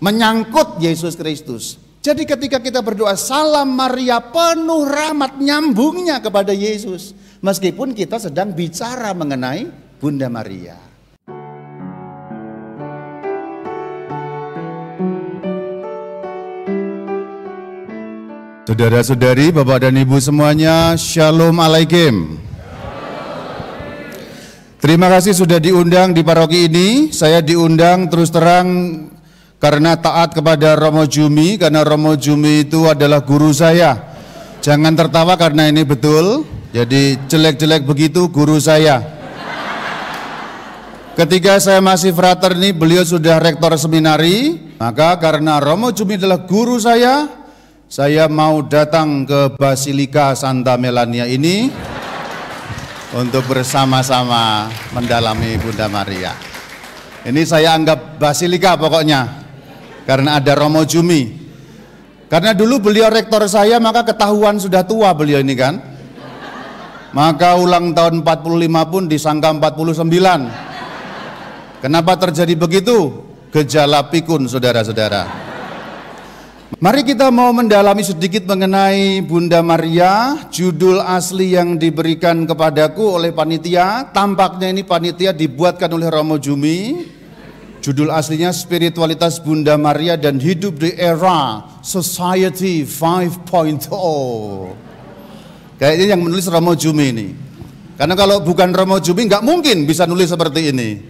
menyangkut Yesus Kristus. Jadi ketika kita berdoa salam Maria penuh rahmat, nyambungnya kepada Yesus. Meskipun kita sedang bicara mengenai Bunda Maria. Saudara-saudari, Bapak dan Ibu semuanya, Shalom Alaikum. Terima kasih sudah diundang di paroki ini. Saya diundang terus terang karena taat kepada Romo Jumi, karena Romo Jumi itu adalah guru saya. Jangan tertawa karena ini betul. Jadi jelek-jelek begitu guru saya. Ketika saya masih fraterni, beliau sudah rektor seminari. Maka karena Romo Jumi adalah guru saya mau datang ke Basilika Santa Melania ini untuk bersama-sama mendalami Bunda Maria. Ini saya anggap Basilika pokoknya. Karena ada Romo Jumi. Karena dulu beliau rektor saya, maka ketahuan sudah tua beliau ini kan. Maka ulang tahun 45 pun disangka 49. Kenapa terjadi begitu? Gejala pikun, saudara-saudara. Mari kita mau mendalami sedikit mengenai Bunda Maria. Judul asli yang diberikan kepadaku oleh panitia, tampaknya ini panitia dibuatkan oleh Romo Jumi. Judul aslinya Spiritualitas Bunda Maria dan Hidup di Era Society 5.0. Kayaknya yang menulis Romo Jumi ini. Karena kalau bukan Romo Jumi nggak mungkin bisa nulis seperti ini.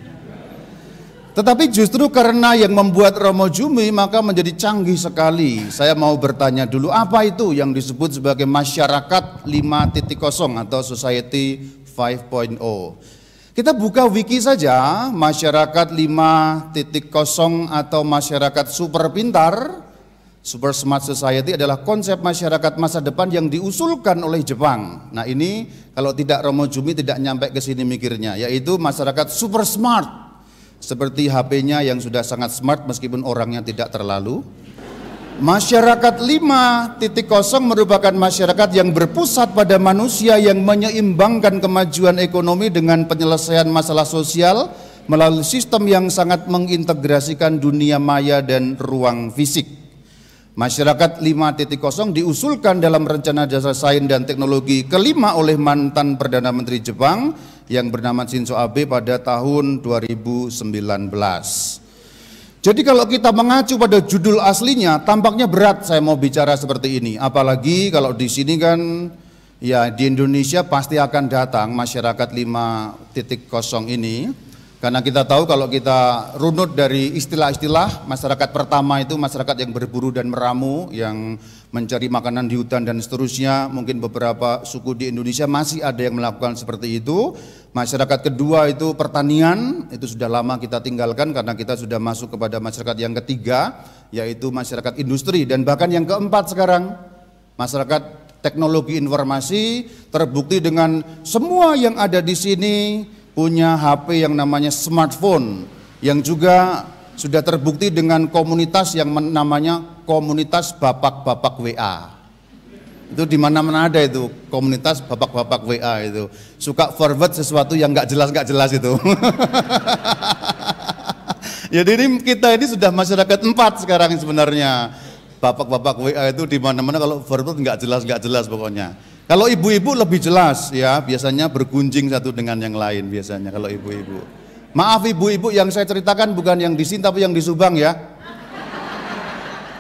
Tetapi justru karena yang membuat Romo Jumi maka menjadi canggih sekali. Saya mau bertanya dulu, apa itu yang disebut sebagai masyarakat 5.0 atau Society 5.0? Kita buka wiki saja, masyarakat 5.0 atau masyarakat super pintar, super smart society adalah konsep masyarakat masa depan yang diusulkan oleh Jepang. Nah ini kalau tidak Romo Jumi tidak nyampe ke sini mikirnya, yaitu masyarakat super smart. Seperti HP-nya yang sudah sangat smart meskipun orangnya tidak terlalu. Masyarakat 5.0 merupakan masyarakat yang berpusat pada manusia yang menyeimbangkan kemajuan ekonomi dengan penyelesaian masalah sosial melalui sistem yang sangat mengintegrasikan dunia maya dan ruang fisik. Masyarakat 5.0 diusulkan dalam rencana dasar sains dan teknologi kelima oleh mantan Perdana Menteri Jepang yang bernama Shinzo Abe pada tahun 2019. Jadi kalau kita mengacu pada judul aslinya, tampaknya berat saya mau bicara seperti ini. Apalagi kalau di sini kan, ya di Indonesia pasti akan datang masyarakat 5.0 ini. Karena kita tahu kalau kita runut dari istilah-istilah, masyarakat pertama itu masyarakat yang berburu dan meramu, yang mencari makanan di hutan dan seterusnya. Mungkin beberapa suku di Indonesia masih ada yang melakukan seperti itu. Masyarakat kedua itu pertanian, itu sudah lama kita tinggalkan karena kita sudah masuk kepada masyarakat yang ketiga, yaitu masyarakat industri. Dan bahkan yang keempat sekarang, masyarakat teknologi informasi, terbukti dengan semua yang ada di sini punya HP yang namanya smartphone, yang juga sudah terbukti dengan komunitas yang namanya komunitas bapak-bapak WA. Itu di mana-mana ada itu komunitas bapak-bapak WA itu. Suka forward sesuatu yang nggak jelas itu. Jadi ini kita ini sudah masyarakat 4 sekarang sebenarnya. Bapak-bapak WA itu di mana-mana kalau forward nggak jelas pokoknya. Kalau ibu-ibu lebih jelas ya, biasanya bergunjing satu dengan yang lain biasanya kalau ibu-ibu. Maaf ibu-ibu yang saya ceritakan bukan yang di sini tapi yang di Subang ya.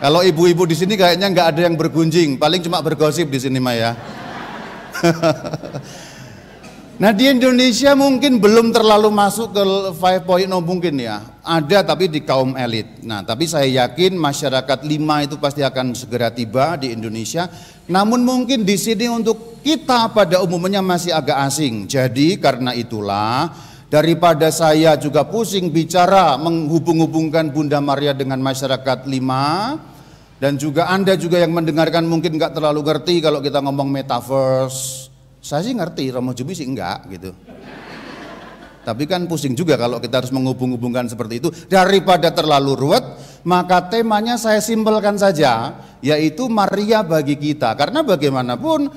Kalau ibu-ibu di sini kayaknya nggak ada yang bergunjing, paling cuma bergosip di sini mah ya. Nah di Indonesia mungkin belum terlalu masuk ke 5.0 mungkin ya, ada tapi di kaum elit. Nah tapi saya yakin masyarakat 5 itu pasti akan segera tiba di Indonesia. Namun mungkin di sini untuk kita pada umumnya masih agak asing. Jadi karena itulah daripada saya juga pusing bicara menghubung-hubungkan Bunda Maria dengan masyarakat 5. Dan juga Anda juga yang mendengarkan mungkin nggak terlalu ngerti kalau kita ngomong metaverse. Saya sih ngerti, Romo Jumi sih enggak gitu. Tapi kan pusing juga kalau kita harus menghubung-hubungkan seperti itu. Daripada terlalu ruwet, maka temanya saya simpelkan saja, yaitu Maria bagi kita. Karena bagaimanapun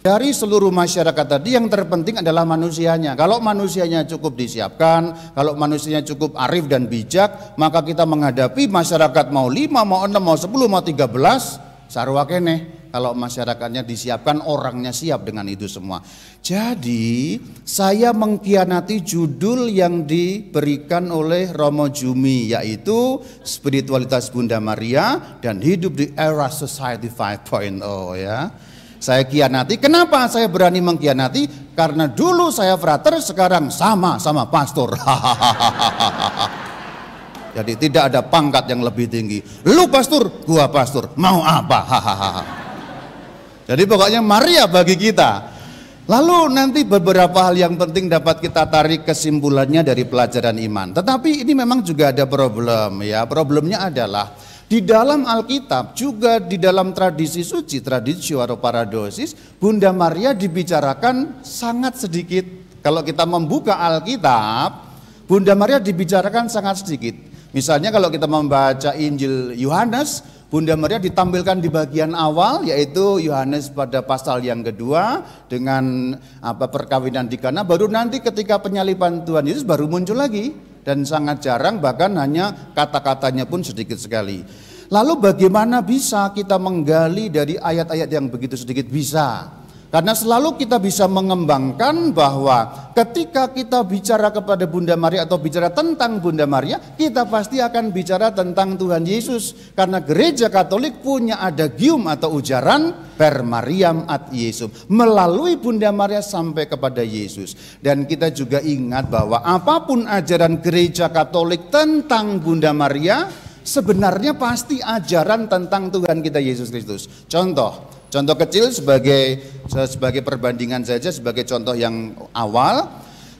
Dari seluruh masyarakat tadi yang terpenting adalah manusianya. Kalau manusianya cukup disiapkan, kalau manusianya cukup arif dan bijak, maka kita menghadapi masyarakat mau 5, mau 6, mau 10, mau 13, sarwa keneh. Kalau masyarakatnya disiapkan, orangnya siap dengan itu semua. Jadi saya mengkhianati judul yang diberikan oleh Romo Jumi, yaitu Spiritualitas Bunda Maria dan Hidup di Era Society 5.0 ya. Saya khianati. Kenapa saya berani mengkhianati? Karena dulu saya frater, sekarang sama pastor. Jadi tidak ada pangkat yang lebih tinggi. Lu pastor, gua pastor. Mau apa? Jadi pokoknya Maria bagi kita. Lalu nanti beberapa hal yang penting dapat kita tarik kesimpulannya dari pelajaran iman. Tetapi ini memang juga ada problem ya. Problemnya adalah di dalam Alkitab, juga di dalam tradisi suci, tradisi atau paradosis, Bunda Maria dibicarakan sangat sedikit. Kalau kita membuka Alkitab, Bunda Maria dibicarakan sangat sedikit. Misalnya kalau kita membaca Injil Yohanes, Bunda Maria ditampilkan di bagian awal, yaitu Yohanes pada pasal yang kedua dengan perkawinan di Kana. Baru nanti ketika penyaliban Tuhan Yesus baru muncul lagi. Dan sangat jarang, bahkan hanya kata-katanya pun sedikit sekali. Lalu bagaimana bisa kita menggali dari ayat-ayat yang begitu sedikit? Bisa. Karena selalu kita bisa mengembangkan bahwa ketika kita bicara kepada Bunda Maria atau bicara tentang Bunda Maria, kita pasti akan bicara tentang Tuhan Yesus. Karena gereja Katolik punya adagium atau ujaran per Mariam ad Yesum, melalui Bunda Maria sampai kepada Yesus. Dan kita juga ingat bahwa apapun ajaran gereja Katolik tentang Bunda Maria, sebenarnya pasti ajaran tentang Tuhan kita Yesus Kristus. Contoh kecil sebagai perbandingan saja, sebagai contoh yang awal.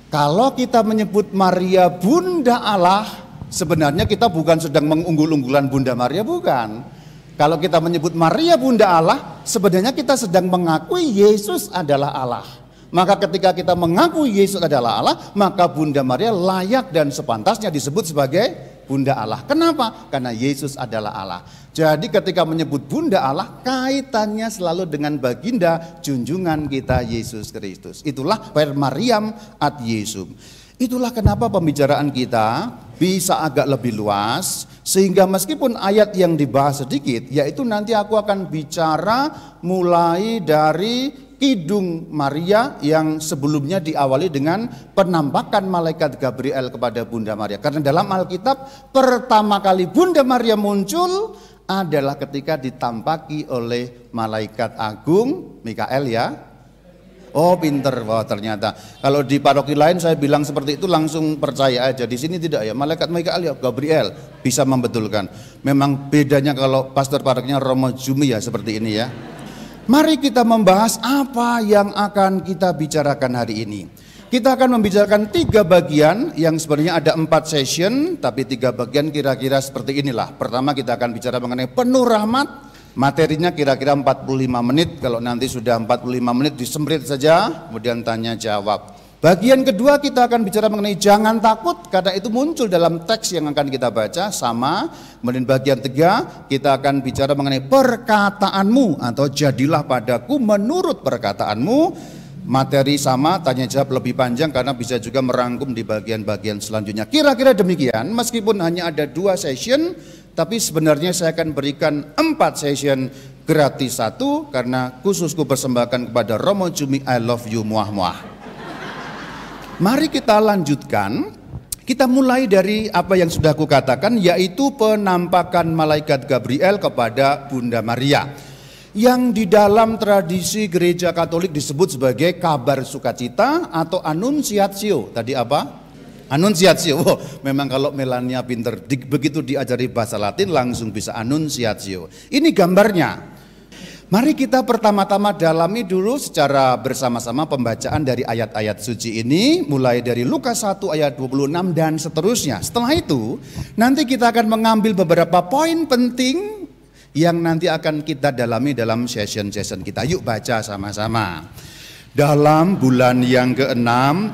Kalau kita menyebut Maria Bunda Allah, sebenarnya kita bukan sedang mengunggul-unggulan Bunda Maria, bukan. Kalau kita menyebut Maria Bunda Allah, sebenarnya kita sedang mengakui Yesus adalah Allah. Maka ketika kita mengakui Yesus adalah Allah, maka Bunda Maria layak dan sepantasnya disebut sebagai Bunda Allah. Kenapa? Karena Yesus adalah Allah. Jadi ketika menyebut Bunda Allah, kaitannya selalu dengan baginda junjungan kita Yesus Kristus. Itulah per Mariam ad Yesum. Itulah kenapa pembicaraan kita bisa agak lebih luas, sehingga meskipun ayat yang dibahas sedikit, yaitu nanti aku akan bicara mulai dari Kidung Maria yang sebelumnya diawali dengan penampakan malaikat Gabriel kepada Bunda Maria. Karena dalam Alkitab pertama kali Bunda Maria muncul adalah ketika ditampaki oleh malaikat agung Mikael ya. Oh pinter, wah ternyata. Kalau di paroki lain saya bilang seperti itu langsung percaya aja. Di sini tidak ya, malaikat Mikael ya, Gabriel bisa membetulkan. Memang bedanya kalau pastor parokinya Romo Jumi ya seperti ini ya. Mari kita membahas apa yang akan kita bicarakan hari ini. Kita akan membicarakan 3 bagian yang sebenarnya ada 4 session, tapi 3 bagian kira-kira seperti inilah. Pertama kita akan bicara mengenai penuh rahmat, materinya kira-kira 45 menit, kalau nanti sudah 45 menit disemprit saja, kemudian tanya jawab. Bagian kedua kita akan bicara mengenai jangan takut, karena itu muncul dalam teks yang akan kita baca sama. Kemudian bagian 3 kita akan bicara mengenai perkataanmu atau jadilah padaku menurut perkataanmu. Materi sama, tanya jawab lebih panjang karena bisa juga merangkum di bagian-bagian selanjutnya. Kira-kira demikian, meskipun hanya ada 2 session, tapi sebenarnya saya akan berikan 4 session gratis 1 karena khususku persembahkan kepada Romo Jumi, I love you muah-muah. Mari kita lanjutkan, kita mulai dari apa yang sudah aku katakan, yaitu penampakan malaikat Gabriel kepada Bunda Maria, yang di dalam tradisi gereja Katolik disebut sebagai kabar sukacita atau annunciatio. Tadi apa? Annunciatio. Oh, memang kalau Melania pinter, begitu diajari bahasa Latin langsung bisa annunciatio. Ini gambarnya. Mari kita pertama-tama dalami dulu secara bersama-sama pembacaan dari ayat-ayat suci ini, mulai dari Lukas 1 ayat 26 dan seterusnya. Setelah itu nanti kita akan mengambil beberapa poin penting yang nanti akan kita dalami dalam session-session kita. Yuk baca sama-sama. Dalam bulan yang ke-6,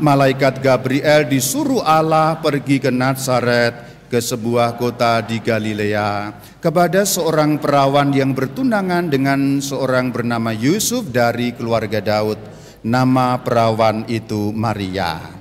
malaikat Gabriel disuruh Allah pergi ke Nazaret, ke sebuah kota di Galilea kepada seorang perawan yang bertunangan dengan seorang bernama Yusuf dari keluarga Daud. Nama perawan itu Maria.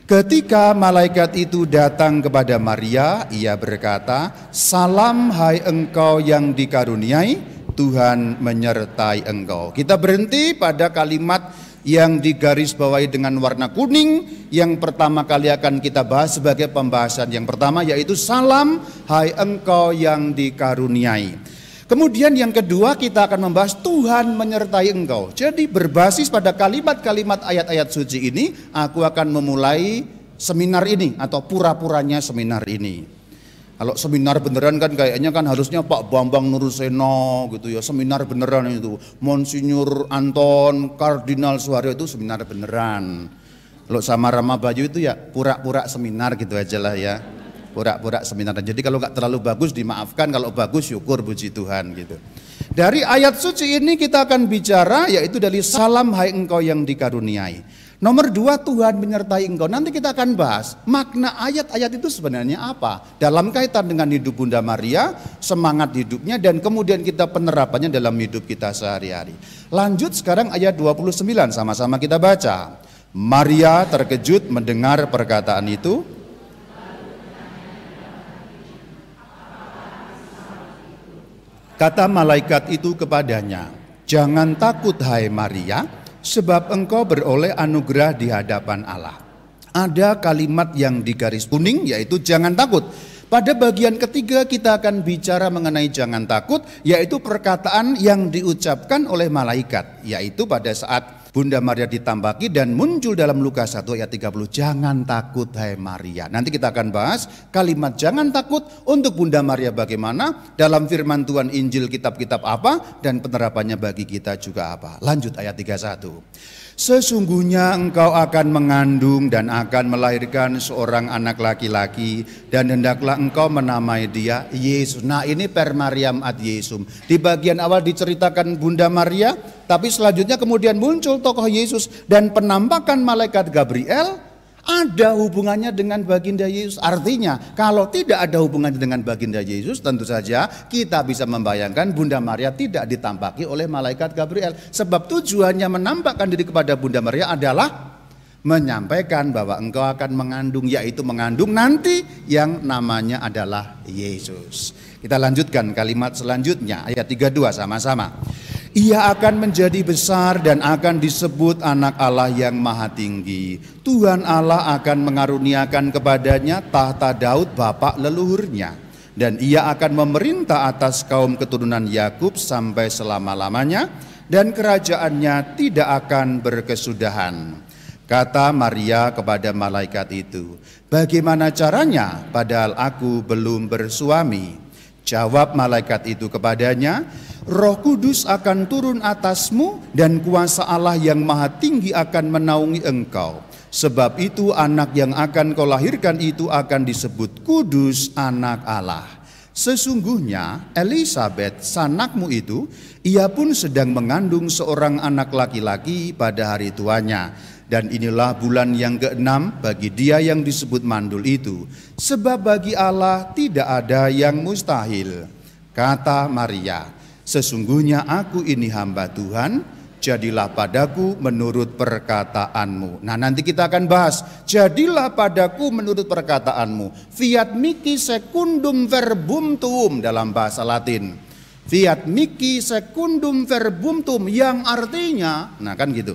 Ketika malaikat itu datang kepada Maria, ia berkata, "Salam hai engkau yang dikaruniai, Tuhan menyertai engkau." Kita berhenti pada kalimat yang digarisbawahi dengan warna kuning, yang pertama kali akan kita bahas sebagai pembahasan yang pertama, yaitu salam hai engkau yang dikaruniai. Kemudian yang kedua kita akan membahas Tuhan menyertai engkau. Jadi berbasis pada kalimat-kalimat ayat-ayat suci ini, aku akan memulai seminar ini atau pura-puranya seminar ini. Kalau seminar beneran kan kayaknya kan harusnya Pak Bambang Nuruseno gitu ya, seminar beneran itu. Monsinyur Anton Kardinal Suharyo itu seminar beneran. Kalau sama Rama Bayu itu ya pura-pura seminar gitu aja lah ya. Pura-pura seminar. Jadi kalau nggak terlalu bagus dimaafkan, kalau bagus syukur, puji Tuhan gitu. Dari ayat suci ini kita akan bicara yaitu dari salam hai engkau yang dikaruniai. Nomor 2, Tuhan menyertai engkau. Nanti kita akan bahas makna ayat-ayat itu sebenarnya apa dalam kaitan dengan hidup Bunda Maria, semangat hidupnya, dan kemudian kita penerapannya dalam hidup kita sehari-hari. Lanjut sekarang ayat 29, sama-sama kita baca. Maria terkejut mendengar perkataan itu. Kata malaikat itu kepadanya, "Jangan takut hai Maria, sebab engkau beroleh anugerah di hadapan Allah." Ada kalimat yang digaris kuning yaitu jangan takut. Pada bagian ketiga kita akan bicara mengenai jangan takut, yaitu perkataan yang diucapkan oleh malaikat, yaitu pada saat Bunda Maria ditambaki dan muncul dalam Lukas 1 ayat 30, "Jangan takut hai Maria." Nanti kita akan bahas kalimat jangan takut untuk Bunda Maria bagaimana, dalam firman Tuhan Injil kitab-kitab apa, dan penerapannya bagi kita juga apa. Lanjut ayat 31. "Sesungguhnya engkau akan mengandung dan akan melahirkan seorang anak laki-laki, dan hendaklah engkau menamai dia Yesus." Nah ini per Mariam ad Yesum. Di bagian awal diceritakan Bunda Maria, tapi selanjutnya kemudian muncul tokoh Yesus, dan penampakan malaikat Gabriel ada hubungannya dengan baginda Yesus. Artinya kalau tidak ada hubungannya dengan baginda Yesus, tentu saja kita bisa membayangkan Bunda Maria tidak ditampaki oleh malaikat Gabriel. Sebab tujuannya menampakkan diri kepada Bunda Maria adalah menyampaikan bahwa engkau akan mengandung, yaitu mengandung nanti yang namanya adalah Yesus. Kita lanjutkan kalimat selanjutnya, ayat 32 sama-sama. "Ia akan menjadi besar dan akan disebut anak Allah yang maha tinggi. Tuhan Allah akan mengaruniakan kepadanya tahta Daud bapak leluhurnya. Dan ia akan memerintah atas kaum keturunan Yakub sampai selama-lamanya, dan kerajaannya tidak akan berkesudahan." Kata Maria kepada malaikat itu, "Bagaimana caranya, padahal aku belum bersuami?" Jawab malaikat itu kepadanya, "Roh Kudus akan turun atasmu, dan kuasa Allah yang maha tinggi akan menaungi engkau. Sebab itu anak yang akan kau lahirkan itu akan disebut kudus, anak Allah. Sesungguhnya Elisabet sanakmu itu, ia pun sedang mengandung seorang anak laki-laki pada hari tuanya. Dan inilah bulan yang ke-6 bagi dia yang disebut mandul itu. Sebab bagi Allah tidak ada yang mustahil." Kata Maria, "Sesungguhnya aku ini hamba Tuhan, jadilah padaku menurut perkataanmu." Nah nanti kita akan bahas, jadilah padaku menurut perkataanmu. Fiat mihi secundum verbum tuum dalam bahasa Latin. Fiat mihi secundum verbum tuum, yang artinya, nah kan gitu.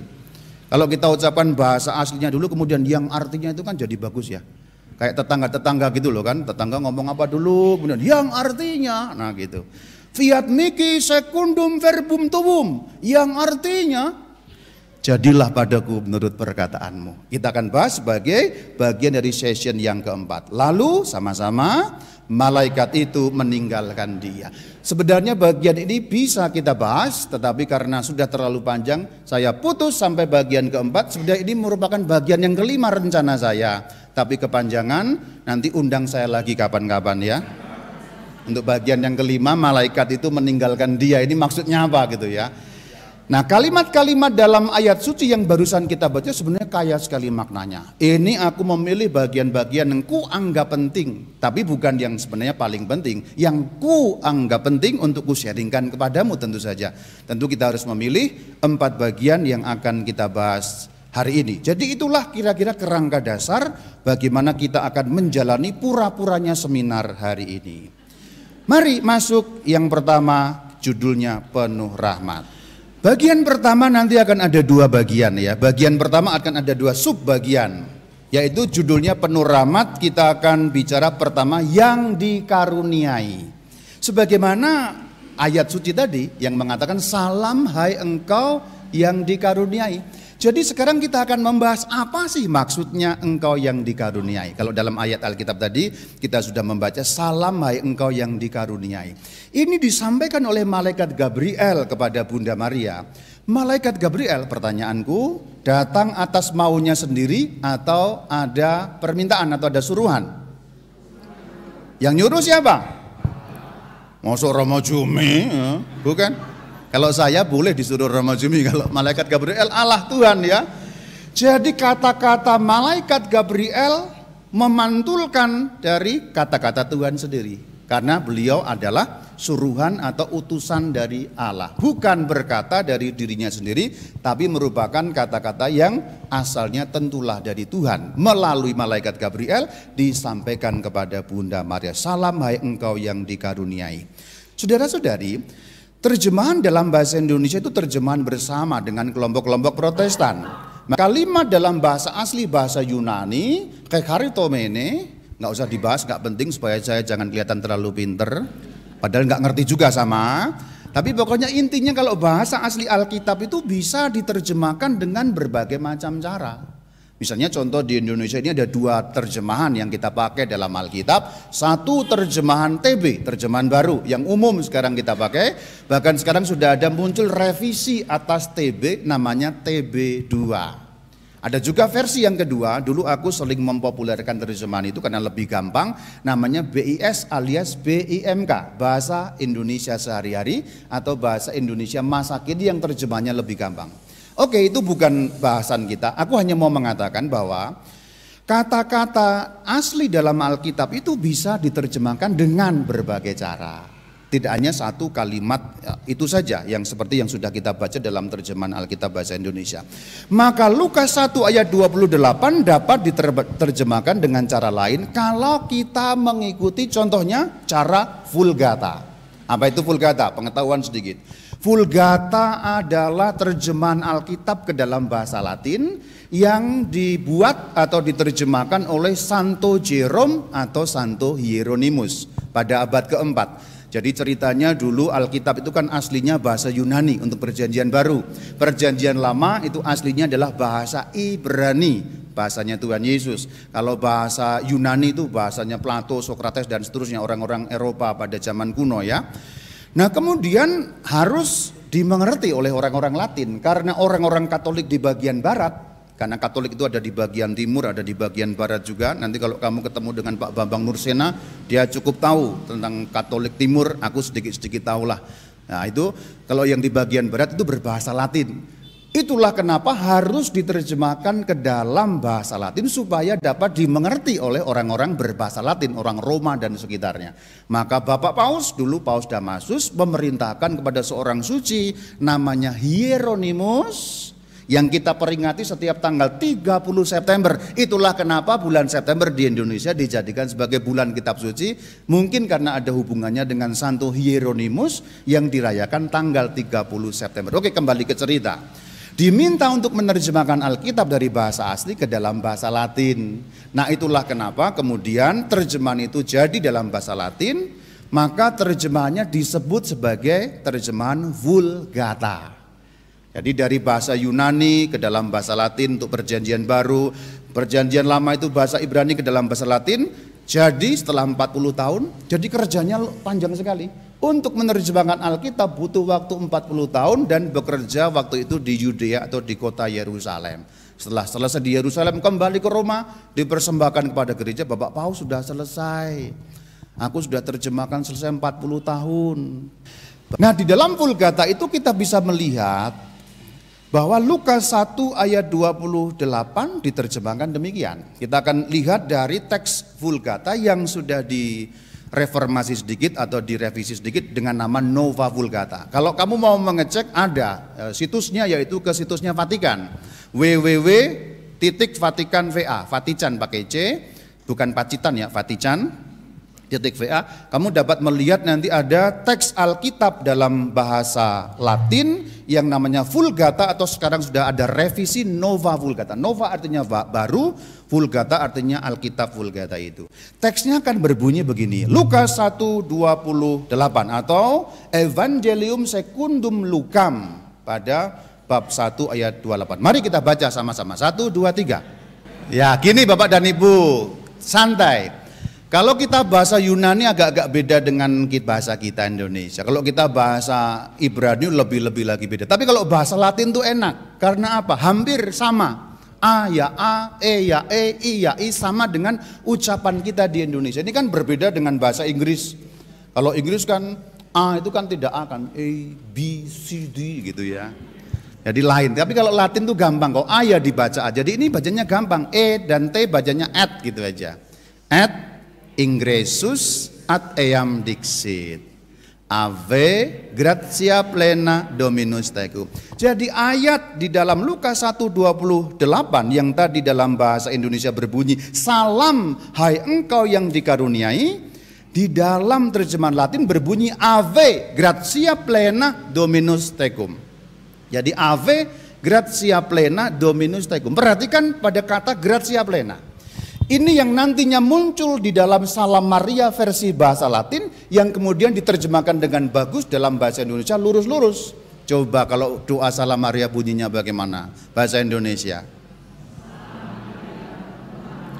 Kalau kita ucapkan bahasa aslinya dulu kemudian yang artinya itu kan jadi bagus ya. Kayak tetangga-tetangga gitu loh kan. Tetangga ngomong apa dulu kemudian yang artinya. Nah gitu. Fiat mihi secundum verbum tuum, yang artinya jadilah padaku menurut perkataanmu. Kita akan bahas sebagai bagian dari session yang keempat. Lalu sama-sama malaikat itu meninggalkan dia. Sebenarnya bagian ini bisa kita bahas, tetapi karena sudah terlalu panjang, saya putus sampai bagian keempat. Sebenarnya ini merupakan bagian yang kelima rencana saya, tapi kepanjangan, nanti undang saya lagi kapan-kapan ya. Untuk bagian yang kelima, malaikat itu meninggalkan dia, ini maksudnya apa gitu ya. Nah, kalimat-kalimat dalam ayat suci yang barusan kita baca sebenarnya kaya sekali maknanya. Ini aku memilih bagian-bagian yang ku anggap penting, tapi bukan yang sebenarnya paling penting. Yang ku anggap penting untuk ku sharingkan kepadamu tentu saja. Tentu kita harus memilih 4 bagian yang akan kita bahas hari ini. Jadi itulah kira-kira kerangka dasar bagaimana kita akan menjalani pura-puranya seminar hari ini. Mari masuk yang pertama, judulnya penuh rahmat. Bagian pertama nanti akan ada 2 bagian ya. Bagian pertama akan ada 2 sub bagian, yaitu judulnya penuh rahmat. Kita akan bicara pertama yang dikaruniai. Sebagaimana ayat suci tadi yang mengatakan salam hai engkau yang dikaruniai. Jadi sekarang kita akan membahas apa sih maksudnya engkau yang dikaruniai. Kalau dalam ayat Alkitab tadi kita sudah membaca salam hai engkau yang dikaruniai. Ini disampaikan oleh malaikat Gabriel kepada Bunda Maria. Malaikat Gabriel, pertanyaanku, datang atas maunya sendiri atau ada permintaan atau ada suruhan? Yang nyuruh siapa? Masuk Romo Jumi, bukan? Kalau saya boleh disuruh Romo Jumi, kalau malaikat Gabriel Allah Tuhan ya. Jadi kata-kata malaikat Gabriel memantulkan dari kata-kata Tuhan sendiri. Karena beliau adalah suruhan atau utusan dari Allah. Bukan berkata dari dirinya sendiri, tapi merupakan kata-kata yang asalnya tentulah dari Tuhan. Melalui malaikat Gabriel disampaikan kepada Bunda Maria. Salam hai engkau yang dikaruniai. Saudara-saudari, terjemahan dalam bahasa Indonesia itu terjemahan bersama dengan kelompok-kelompok Protestan. Kalimat dalam bahasa asli bahasa Yunani, kekaritomene, nggak usah dibahas, nggak penting supaya saya jangan kelihatan terlalu pinter. Padahal nggak ngerti juga sama. Tapi pokoknya intinya kalau bahasa asli Alkitab itu bisa diterjemahkan dengan berbagai macam cara. Misalnya contoh di Indonesia ini ada 2 terjemahan yang kita pakai dalam Alkitab. Satu terjemahan TB, terjemahan baru yang umum sekarang kita pakai. Bahkan sekarang sudah ada muncul revisi atas TB namanya TB2. Ada juga versi yang kedua, dulu aku sering mempopulerkan terjemahan itu karena lebih gampang. Namanya BIS alias BIMK, Bahasa Indonesia Sehari-hari atau Bahasa Indonesia Masa Kini yang terjemahnya lebih gampang. Oke, itu bukan bahasan kita. Aku hanya mau mengatakan bahwa kata-kata asli dalam Alkitab itu bisa diterjemahkan dengan berbagai cara. Tidak hanya satu kalimat itu saja yang seperti yang sudah kita baca dalam terjemahan Alkitab bahasa Indonesia. Maka Lukas 1 ayat 28 dapat diterjemahkan dengan cara lain kalau kita mengikuti contohnya cara Vulgata. Apa itu Vulgata? Pengetahuan sedikit. Vulgata adalah terjemahan Alkitab ke dalam bahasa Latin yang dibuat atau diterjemahkan oleh Santo Jerome atau Santo Hieronymus pada abad keempat. Jadi ceritanya dulu Alkitab itu kan aslinya bahasa Yunani untuk perjanjian baru. Perjanjian lama itu aslinya adalah bahasa Ibrani, bahasanya Tuhan Yesus. Kalau bahasa Yunani itu bahasanya Plato, Sokrates dan seterusnya, orang-orang Eropa pada zaman kuno ya. Nah kemudian harus dimengerti oleh orang-orang Latin karena orang-orang Katolik di bagian barat, karena Katolik itu ada di bagian timur, ada di bagian barat juga. Nanti kalau kamu ketemu dengan Pak Bambang Nursena, dia cukup tahu tentang Katolik timur, aku sedikit-sedikit tahulah. Nah itu kalau yang di bagian barat itu berbahasa Latin. Itulah kenapa harus diterjemahkan ke dalam bahasa Latin supaya dapat dimengerti oleh orang-orang berbahasa Latin, orang Roma dan sekitarnya. Maka Bapak Paus, dulu Paus Damasus memerintahkan kepada seorang suci namanya Hieronymus yang kita peringati setiap tanggal 30 September. Itulah kenapa bulan September di Indonesia dijadikan sebagai bulan kitab suci. Mungkin karena ada hubungannya dengan Santo Hieronymus yang dirayakan tanggal 30 September. Oke, kembali ke cerita. Diminta untuk menerjemahkan Alkitab dari bahasa asli ke dalam bahasa Latin. Nah itulah kenapa kemudian terjemahan itu jadi dalam bahasa Latin. Maka terjemahannya disebut sebagai terjemahan Vulgata. Jadi dari bahasa Yunani ke dalam bahasa Latin untuk perjanjian baru. Perjanjian lama itu bahasa Ibrani ke dalam bahasa Latin. Jadi setelah 40 tahun, jadi kerjanya panjang sekali. Untuk menerjemahkan Alkitab butuh waktu 40 tahun dan bekerja waktu itu di Yudea atau di kota Yerusalem. Setelah selesai di Yerusalem kembali ke Roma, dipersembahkan kepada gereja, Bapak Paus sudah selesai. Aku sudah terjemahkan selesai 40 tahun. Nah di dalam Vulgata itu kita bisa melihat bahwa Lukas 1 ayat 28 diterjemahkan demikian. Kita akan lihat dari teks Vulgata yang sudah direformasi sedikit atau direvisi sedikit dengan nama Nova Vulgata. Kalau kamu mau mengecek ada situsnya, yaitu ke situsnya Vatikan, www.vatikan.va, Vatican pakai C, bukan Pacitan ya, Vatican.va. Kamu dapat melihat nanti ada teks Alkitab dalam bahasa Latin yang namanya Vulgata, atau sekarang sudah ada revisi Nova Vulgata. Nova artinya baru, Vulgata artinya Alkitab Vulgata itu. Teksnya akan berbunyi begini, Lukas 1:28 atau Evangelium Secundum Lucam pada bab 1 ayat 28. Mari kita baca sama-sama. 1, 2, 3. Ya, gini Bapak dan Ibu, santai. Kalau kita bahasa Yunani agak-agak beda dengan bahasa kita Indonesia. Kalau kita bahasa Ibrani lebih lagi beda. Tapi kalau bahasa Latin tuh enak. Karena apa? Hampir sama. A ya A, E ya E, I ya I, sama dengan ucapan kita di Indonesia. Ini kan berbeda dengan bahasa Inggris. Kalau Inggris kan A itu kan tidak A kan, A, B, C, D gitu ya. Jadi lain. Tapi kalau Latin tuh gampang. Kalau A ya dibaca A. Jadi ini bacanya gampang. E dan T bacanya at gitu aja. At ingressus ad eam dixit. Ave gratia plena Dominus tecum. Jadi ayat di dalam Lukas 1:28 yang tadi dalam bahasa Indonesia berbunyi salam hai engkau yang dikaruniai, di dalam terjemahan Latin berbunyi Ave gratia plena Dominus tecum. Jadi Ave gratia plena Dominus tecum. Perhatikan pada kata gratia plena. Ini yang nantinya muncul di dalam Salam Maria versi bahasa Latin yang kemudian diterjemahkan dengan bagus dalam bahasa Indonesia lurus-lurus. Coba kalau doa Salam Maria bunyinya bagaimana? Bahasa Indonesia.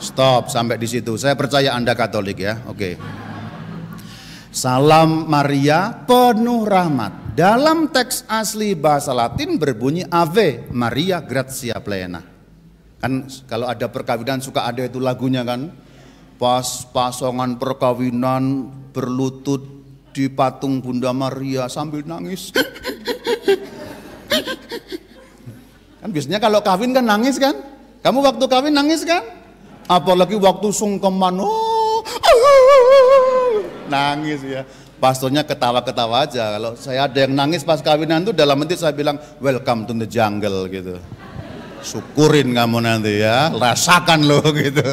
Stop sampai di situ. Saya percaya Anda Katolik ya. Oke. Salam Maria penuh rahmat. Dalam teks asli bahasa Latin berbunyi Ave Maria gratia plena. Kan kalau ada perkawinan suka ada itu lagunya kan, pas pasangan perkawinan berlutut di patung Bunda Maria sambil nangis. Kan biasanya kalau kawin kan nangis kan, kamu waktu kawin nangis kan, apalagi waktu sungkeman, nangis ya. Pastornya ketawa-ketawa aja. Kalau saya ada yang nangis pas kawinan tuh dalam hati saya bilang welcome to the jungle gitu. Syukurin kamu nanti ya, rasakan loh gitu.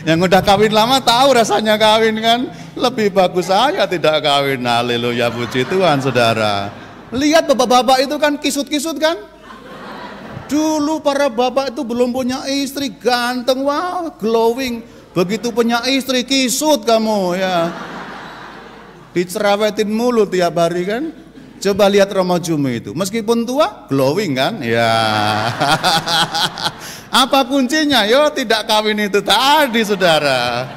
Yang udah kawin lama tahu rasanya kawin kan. Lebih bagus saya tidak kawin. Haleluya, puji Tuhan saudara. Lihat bapak-bapak itu kan kisut-kisut kan. Dulu para bapak itu belum punya istri, ganteng, wow, glowing. Begitu punya istri kisut kamu ya. Dicerawetin mulu tiap hari kan. Coba lihat Romo Jumi itu, meskipun tua, glowing kan? Ya. Apa kuncinya? Yo tidak kawin itu tadi saudara.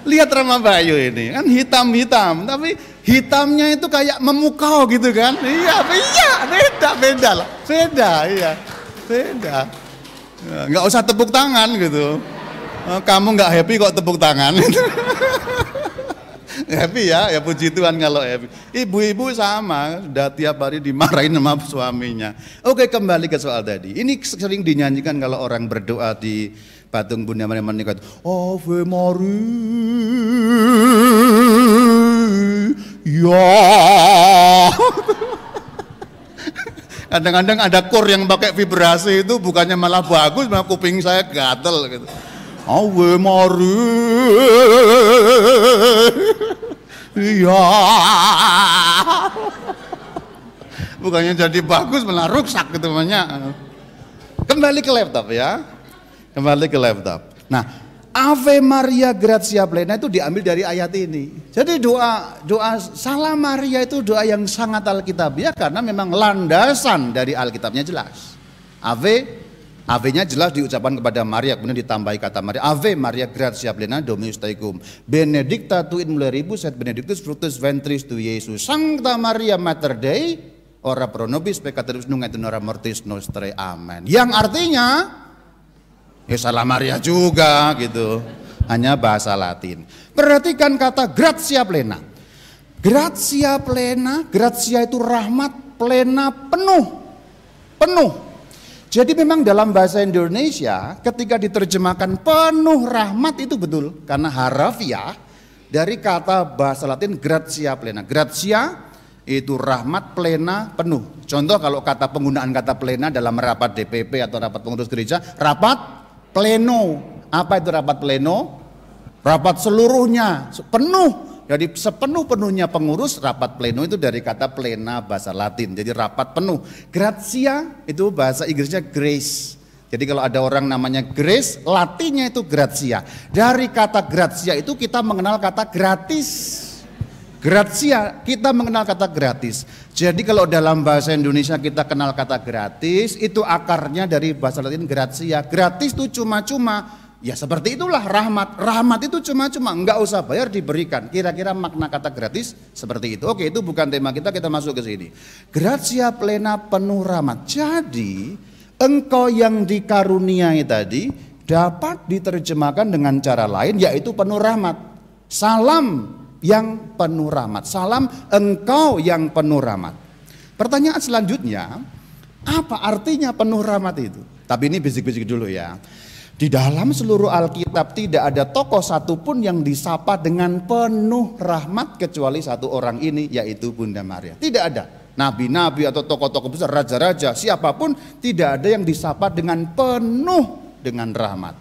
Lihat Romo Bayu ini, kan hitam-hitam, tapi hitamnya itu kayak memukau gitu kan? Iya, beda lah, iya, beda. Nggak usah tepuk tangan gitu. Kamu nggak happy kok tepuk tangan? Happy ya puji Tuhan kalau happy. Ibu-ibu sama, sudah tiap hari dimarahin sama suaminya. Oke, kembali ke soal tadi. Ini sering dinyanyikan kalau orang berdoa di patung Bunda Maria menikah. Ave Maria. Kadang-kadang ada kor yang pakai vibrasi itu bukannya malah bagus, malah kuping saya gatel gitu. Ave Maria. Iya. Bukannya jadi bagus malah rusak gitu banyak. Kembali ke laptop ya. Kembali ke laptop. Nah, Ave Maria gratia plena itu diambil dari ayat ini. Jadi doa Salam Maria itu doa yang sangat alkitabiah karena memang landasan dari Alkitabnya jelas. Ave-nya jelas diucapkan kepada Maria, kemudian ditambahi kata Maria, Ave Maria gratia plena Dominus tecum, benedicta tu in mulieribus et benedictus fructus ventris tu Iesus, Sancta Maria Mater Dei, ora pro nobis peccatoribus nunc et in hora mortis nostrae, amen. Yang artinya, ya Salam Maria juga gitu, hanya bahasa Latin. Perhatikan kata gratia plena. Gratia plena, gratia itu rahmat, plena penuh. Jadi memang dalam bahasa Indonesia ketika diterjemahkan penuh rahmat itu betul. Karena harafiah dari kata bahasa Latin gratia plena. Gratia itu rahmat, plena penuh. Contoh kalau kata penggunaan kata plena dalam rapat DPP atau rapat pengurus gereja, rapat pleno. Apa itu rapat pleno? Rapat seluruhnya, penuh. Jadi sepenuh-penuhnya pengurus, rapat pleno itu dari kata plena bahasa Latin. Jadi rapat penuh. Gratia itu bahasa Inggrisnya grace. Jadi kalau ada orang namanya grace, Latinnya itu gratia. Dari kata gratia itu kita mengenal kata gratis. Gratia, kita mengenal kata gratis. Jadi kalau dalam bahasa Indonesia kita kenal kata gratis, itu akarnya dari bahasa Latin gratia. Gratis itu cuma-cuma. Ya seperti itulah rahmat. Rahmat itu cuma-cuma, enggak usah bayar diberikan. Kira-kira makna kata gratis seperti itu. Oke, itu bukan tema kita masuk ke sini. Gratia plena penuh rahmat. Jadi engkau yang dikaruniai tadi dapat diterjemahkan dengan cara lain, yaitu penuh rahmat. Salam yang penuh rahmat. Salam engkau yang penuh rahmat. Pertanyaan selanjutnya, apa artinya penuh rahmat itu? Tapi ini bisik-bisik dulu ya. Di dalam seluruh Alkitab tidak ada tokoh satupun yang disapa dengan penuh rahmat kecuali satu orang ini, yaitu Bunda Maria. Tidak ada. Nabi-nabi atau tokoh-tokoh besar, raja-raja, siapapun tidak ada yang disapa dengan penuh dengan rahmat.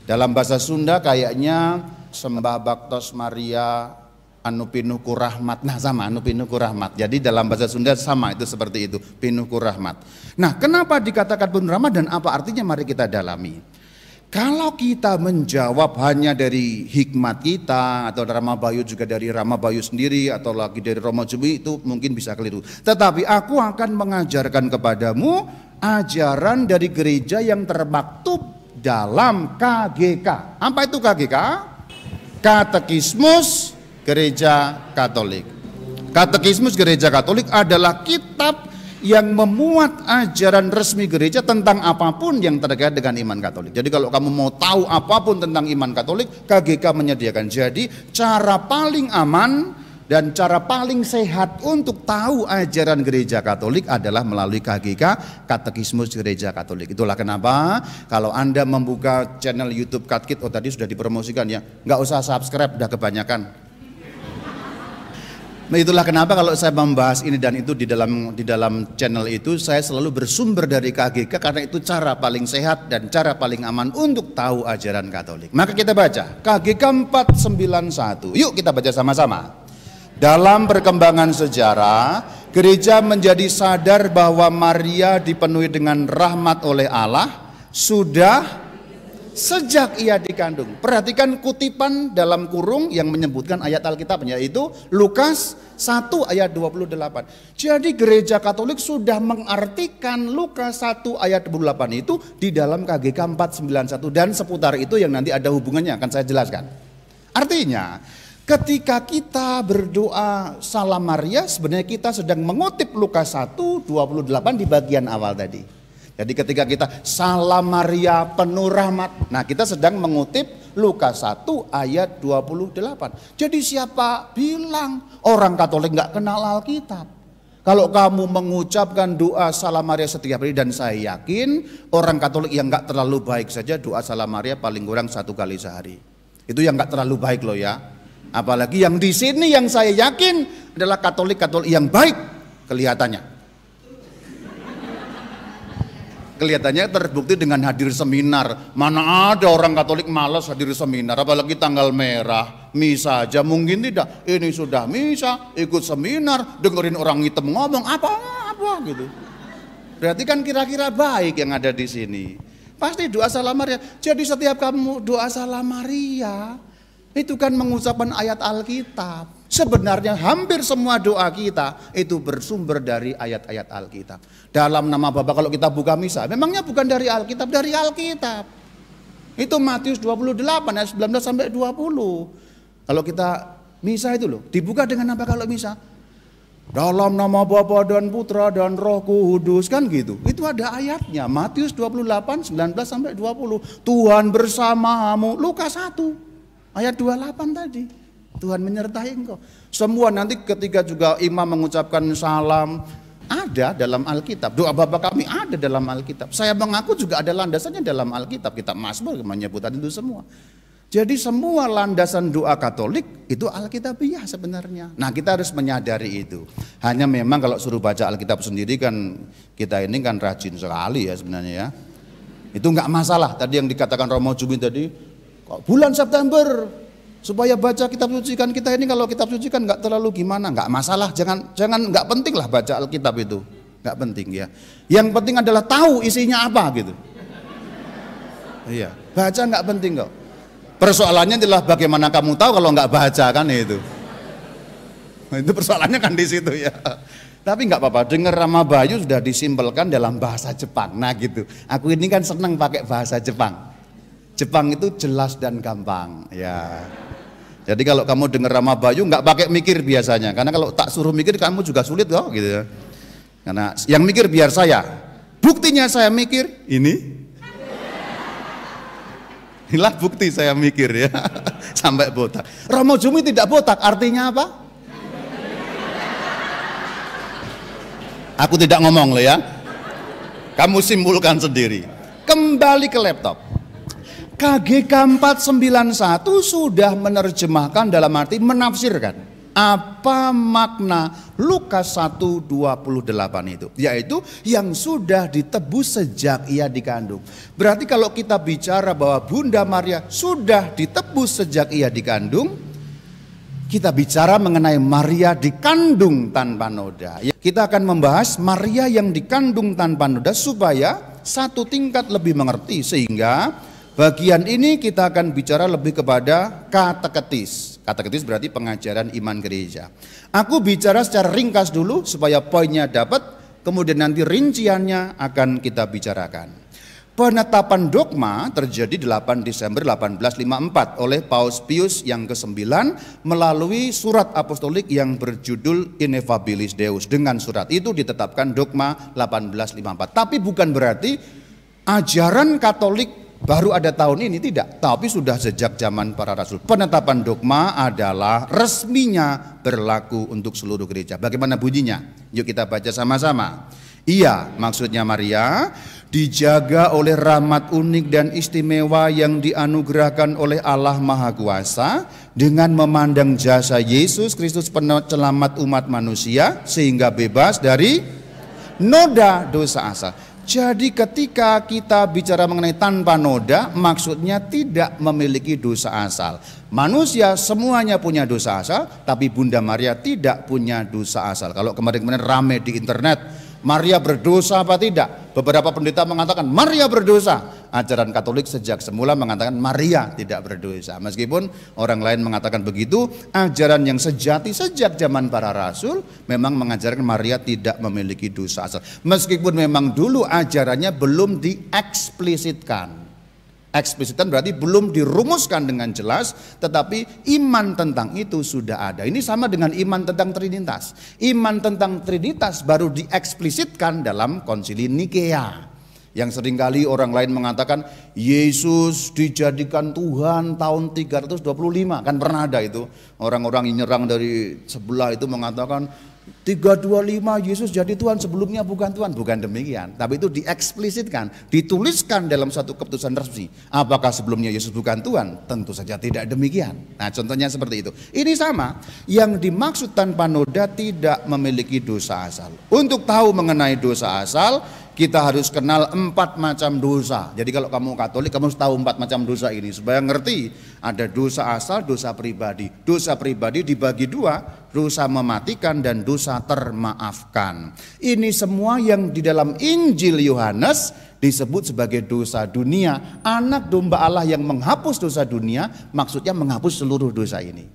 Dalam bahasa Sunda kayaknya sembah baktos Maria anu pinuh ku rahmat. Nah sama, anu pinuh ku rahmat. Jadi dalam bahasa Sunda sama itu seperti itu, pinuh ku rahmat. Nah kenapa dikatakan penuh rahmat dan apa artinya, mari kita dalami. Kalau kita menjawab hanya dari hikmat kita atau Rama Bayu juga dari Rama Bayu sendiri atau lagi dari Romo Jumi, itu mungkin bisa keliru. Tetapi aku akan mengajarkan kepadamu ajaran dari gereja yang termaktub dalam KGK. Apa itu KGK? Katekismus Gereja Katolik. Katekismus Gereja Katolik adalah kitab yang memuat ajaran resmi gereja tentang apapun yang terkait dengan iman Katolik. Jadi kalau kamu mau tahu apapun tentang iman Katolik, KGK menyediakan. Jadi cara paling aman dan cara paling sehat untuk tahu ajaran gereja Katolik adalah melalui KGK, Katekismus Gereja Katolik. Itulah kenapa kalau Anda membuka channel YouTube Katkit, oh tadi sudah dipromosikan ya, nggak usah subscribe, udah kebanyakan. Nah itulah kenapa kalau saya membahas ini dan itu di dalam channel itu saya selalu bersumber dari KGK, karena itu cara paling sehat dan cara paling aman untuk tahu ajaran Katolik. Maka kita baca KGK 491. Yuk kita baca sama-sama. Dalam perkembangan sejarah, gereja menjadi sadar bahwa Maria dipenuhi dengan rahmat oleh Allah sudah sejak ia dikandung. Perhatikan kutipan dalam kurung yang menyebutkan ayat Alkitabnya, yaitu Lukas 1 ayat 28. Jadi gereja Katolik sudah mengartikan Lukas 1 ayat 28 itu di dalam KGK 491 dan seputar itu yang nanti ada hubungannya akan saya jelaskan. Artinya ketika kita berdoa Salam Maria, sebenarnya kita sedang mengutip Lukas 1 28 di bagian awal tadi. Jadi ketika kita Salam Maria penuh rahmat, nah kita sedang mengutip Lukas 1 ayat 28. Jadi siapa bilang orang Katolik nggak kenal Alkitab? Kalau kamu mengucapkan doa Salam Maria setiap hari, dan saya yakin orang Katolik yang nggak terlalu baik saja doa Salam Maria paling kurang 1 kali sehari. Itu yang nggak terlalu baik loh ya. Apalagi yang di sini yang saya yakin adalah Katolik yang baik kelihatannya. Kelihatannya terbukti dengan hadir seminar. Mana ada orang Katolik malas hadir seminar, apalagi tanggal merah, misa aja mungkin tidak. Ini sudah misa, ikut seminar, dengerin orang hitam ngomong apa gitu. Berarti kan kira-kira baik yang ada di sini. Pasti doa Salam Maria. Jadi setiap kamu doa Salam Maria, itu kan mengucapkan ayat Alkitab. Sebenarnya hampir semua doa kita itu bersumber dari ayat-ayat Alkitab. Dalam nama Bapa kalau kita buka misa, memangnya bukan dari Alkitab, dari Alkitab. Itu Matius 28 ayat 19 sampai 20. Kalau kita misa itu loh, dibuka dengan apa kalau misa? Dalam nama Bapa dan Putra dan Roh Kudus, kan gitu. Itu ada ayatnya, Matius 28 19 sampai 20. Tuhan bersamamu, Lukas 1 ayat 28 tadi. Tuhan menyertai engkau. Semua nanti ketika juga imam mengucapkan salam, ada dalam Alkitab. Doa Bapa kami ada ada dalam Alkitab. Saya mengaku juga ada landasannya dalam Alkitab. Kitab Mazmur menyebutkan itu semua. Jadi semua landasan doa Katolik itu Alkitabiah sebenarnya. Nah, kita harus menyadari itu. Hanya memang kalau suruh baca Alkitab sendiri kan kita ini kan rajin sekali ya sebenarnya ya. Itu enggak masalah. Tadi yang dikatakan Romo Jumi tadi, bulan September supaya baca kitab suci kan kita ini kalau kitab suci kan enggak terlalu gimana, enggak masalah. Jangan enggak penting lah baca Alkitab itu. Enggak penting ya. Yang penting adalah tahu isinya apa gitu. Iya, baca enggak penting kok. Persoalannya adalah bagaimana kamu tahu kalau nggak baca kan itu. Itu persoalannya kan di situ ya. Tapi nggak apa-apa, dengar Rama Bayu sudah disimpelkan dalam bahasa Jepang. Nah gitu. Aku ini kan senang pakai bahasa Jepang. Jepang itu jelas dan gampang ya. Jadi kalau kamu dengar Rama Bayu nggak pakai mikir biasanya. Karena kalau tak suruh mikir kamu juga sulit kok gitu ya. Karena yang mikir biar saya. Buktinya saya mikir ini. Inilah bukti saya mikir ya, sampai botak. Romo Jumi tidak botak, artinya apa? Aku tidak ngomong loh ya, kamu simpulkan sendiri. Kembali ke laptop. KGK 491 sudah menerjemahkan dalam arti menafsirkan apa makna Lukas 1:28 itu, yaitu yang sudah ditebus sejak ia dikandung. Berarti kalau kita bicara bahwa Bunda Maria sudah ditebus sejak ia dikandung, kita bicara mengenai Maria dikandung tanpa noda. Kita akan membahas Maria yang dikandung tanpa noda supaya satu tingkat lebih mengerti, sehingga bagian ini kita akan bicara lebih kepada kateketis. Kateketis berarti pengajaran iman gereja. Aku bicara secara ringkas dulu supaya poinnya dapat, kemudian nanti rinciannya akan kita bicarakan. Penetapan dogma terjadi 8 Desember 1854 oleh Paus Pius yang ke-9 melalui surat apostolik yang berjudul Ineffabilis Deus. Dengan surat itu ditetapkan dogma 1854. Tapi bukan berarti ajaran Katolik baru ada tahun ini, tidak, tapi sudah sejak zaman para rasul. Penetapan dogma adalah resminya berlaku untuk seluruh gereja. Bagaimana bunyinya? Yuk kita baca sama-sama. Iya, maksudnya Maria dijaga oleh rahmat unik dan istimewa yang dianugerahkan oleh Allah Maha Kuasa dengan memandang jasa Yesus Kristus penyelamat umat manusia sehingga bebas dari noda dosa asal. Jadi ketika kita bicara mengenai tanpa noda, maksudnya tidak memiliki dosa asal. Manusia semuanya punya dosa asal, tapi Bunda Maria tidak punya dosa asal. Kalau kemarin-kemarin rame di internet, Maria berdosa apa tidak? Beberapa pendeta mengatakan Maria berdosa. Ajaran Katolik sejak semula mengatakan Maria tidak berdosa. Meskipun orang lain mengatakan begitu, ajaran yang sejati sejak zaman para rasul memang mengajarkan Maria tidak memiliki dosa asal. Meskipun memang dulu ajarannya belum dieksplisitkan. Eksplisitkan berarti belum dirumuskan dengan jelas, tetapi iman tentang itu sudah ada. Ini sama dengan iman tentang Trinitas. Iman tentang Trinitas baru dieksplisitkan dalam Konsili Nikea. Yang seringkali orang lain mengatakan Yesus dijadikan Tuhan tahun 325. Kan pernah ada itu. Orang-orang yang nyerang dari sebelah itu mengatakan 325 Yesus jadi Tuhan, sebelumnya bukan Tuhan. Bukan demikian, tapi itu dieksplisitkan, dituliskan dalam satu keputusan resmi. Apakah sebelumnya Yesus bukan Tuhan? Tentu saja tidak demikian. Nah contohnya seperti itu. Ini sama, yang dimaksud tanpa noda tidak memiliki dosa asal. Untuk tahu mengenai dosa asal, kita harus kenal 4 macam dosa. Jadi kalau kamu Katolik, kamu harus tahu 4 macam dosa ini supaya ngerti. Ada dosa asal, dosa pribadi. Dosa pribadi dibagi 2, dosa mematikan dan dosa termaafkan. Ini semua yang di dalam Injil Yohanes disebut sebagai dosa dunia. Anak domba Allah yang menghapus dosa dunia, maksudnya menghapus seluruh dosa ini.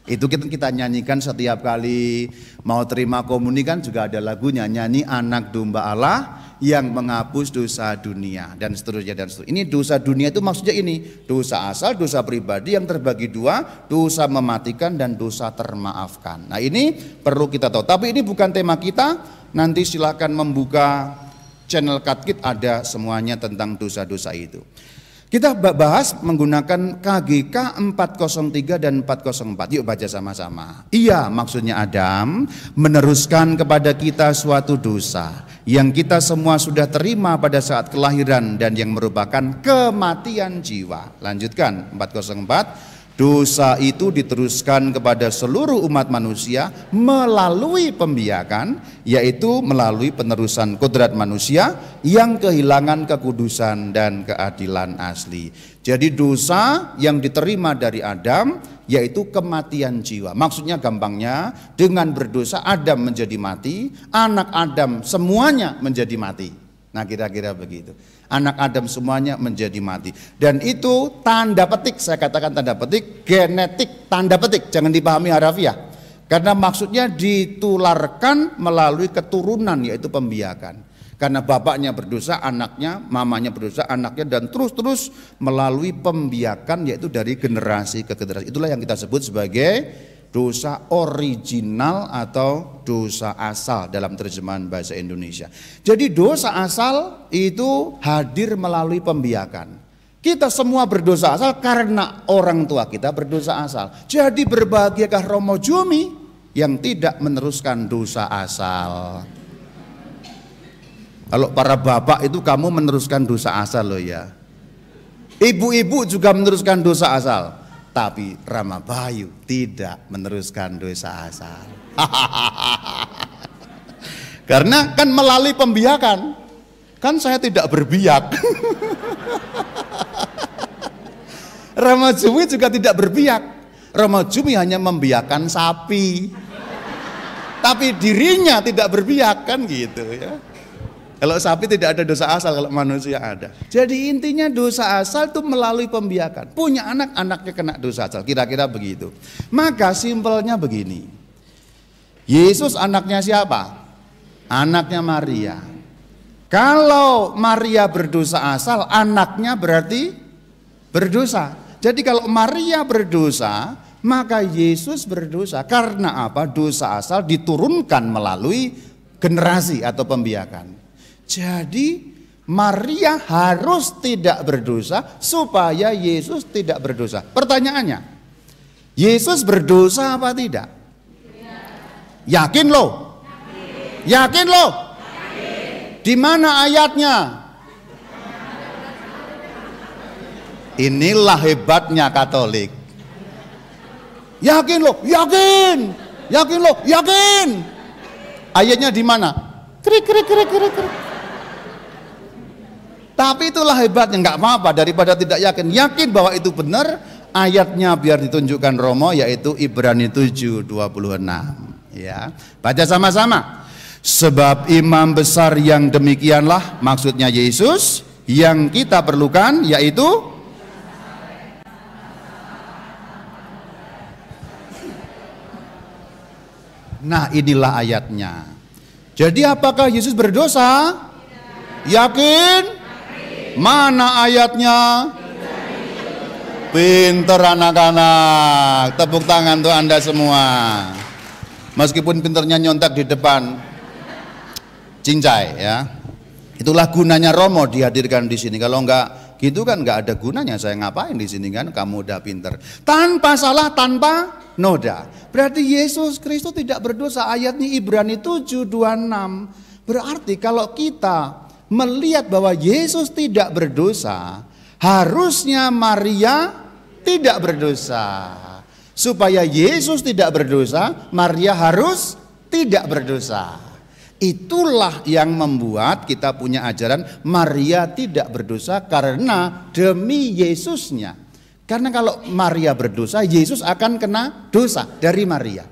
Itu kita nyanyikan setiap kali mau terima komuni, kan juga ada lagunya, nyanyi anak domba Allah yang menghapus dosa dunia dan seterusnya dan seterusnya. Ini dosa dunia itu maksudnya ini, dosa asal, dosa pribadi yang terbagi 2, dosa mematikan dan dosa termaafkan. Nah ini perlu kita tahu, tapi ini bukan tema kita. Nanti silakan membuka channel Katkit, ada semuanya tentang dosa-dosa itu. Kita bahas menggunakan KGK 403 dan 404. Yuk baca sama-sama. Iya, maksudnya Adam meneruskan kepada kita suatu dosa. yang kita semua sudah terima pada saat kelahiran dan yang merupakan kematian jiwa. Lanjutkan 404. Dosa itu diteruskan kepada seluruh umat manusia melalui pembiakan, yaitu melalui penerusan kodrat manusia yang kehilangan kekudusan dan keadilan asli. Jadi dosa yang diterima dari Adam yaitu kematian jiwa. Maksudnya gampangnya, dengan berdosa Adam menjadi mati, anak Adam semuanya menjadi mati. Nah, kira-kira begitu. Anak Adam semuanya menjadi mati. Dan itu tanda petik, saya katakan tanda petik, genetik, tanda petik, jangan dipahami harafiah. Karena maksudnya ditularkan melalui keturunan, yaitu pembiakan. Karena bapaknya berdosa, anaknya, mamanya berdosa, anaknya, dan terus-terus melalui pembiakan, yaitu dari generasi ke generasi. Itulah yang kita sebut sebagai dosa original atau dosa asal dalam terjemahan bahasa Indonesia. Jadi dosa asal itu hadir melalui pembiakan. Kita semua berdosa asal karena orang tua kita berdosa asal. Jadi berbahagiakah Romo Jumi yang tidak meneruskan dosa asal. Kalau para bapak itu kamu meneruskan dosa asal loh ya. Ibu-ibu juga meneruskan dosa asal. Tapi Rama Bayu tidak meneruskan dosa asal. Karena kan melalui pembiakan. Kan saya tidak berbiak. Rama Jumi juga tidak berbiak. Rama Jumi hanya membiakan sapi. Tapi dirinya tidak berbiak, kan gitu ya. Kalau sapi tidak ada dosa asal, kalau manusia ada. Jadi intinya dosa asal itu melalui pembiakan. Punya anak, anaknya kena dosa asal, kira-kira begitu. Maka simpelnya begini. Yesus anaknya siapa? Anaknya Maria. Kalau Maria berdosa asal, anaknya berarti berdosa. Jadi kalau Maria berdosa, maka Yesus berdosa. Karena apa? Dosa asal diturunkan melalui generasi atau pembiakan. Jadi Maria harus tidak berdosa supaya Yesus tidak berdosa. Pertanyaannya, Yesus berdosa apa tidak? Yakin loh? Yakin loh? Di mana ayatnya? Inilah hebatnya Katolik. Yakin loh? Yakin. Yakin loh? Yakin. Ayatnya di mana? Krik krik krik krik krik. Tapi itulah hebatnya, nggak apa-apa daripada tidak yakin. Yakin bahwa itu benar, ayatnya biar ditunjukkan Romo, yaitu Ibrani 7:26. Ya, baca sama-sama. Sebab imam besar yang demikianlah, maksudnya Yesus, yang kita perlukan, yaitu nah inilah ayatnya. Jadi apakah Yesus berdosa? Yakin? Mana ayatnya? Pinter anak-anak. Tepuk tangan untuk Anda semua. Meskipun pinternya nyontek di depan, cincai ya. Itulah gunanya Romo dihadirkan di sini. Kalau enggak gitu kan enggak ada gunanya saya ngapain di sini kan, kamu udah pinter. Tanpa salah, tanpa noda. Berarti Yesus Kristus tidak berdosa. Ayatnya Ibrani 7:26. Berarti kalau kita melihat bahwa Yesus tidak berdosa, harusnya Maria tidak berdosa. Supaya Yesus tidak berdosa, Maria harus tidak berdosa. Itulah yang membuat kita punya ajaran Maria tidak berdosa karena demi Yesusnya. Karena kalau Maria berdosa, Yesus akan kena dosa dari Maria.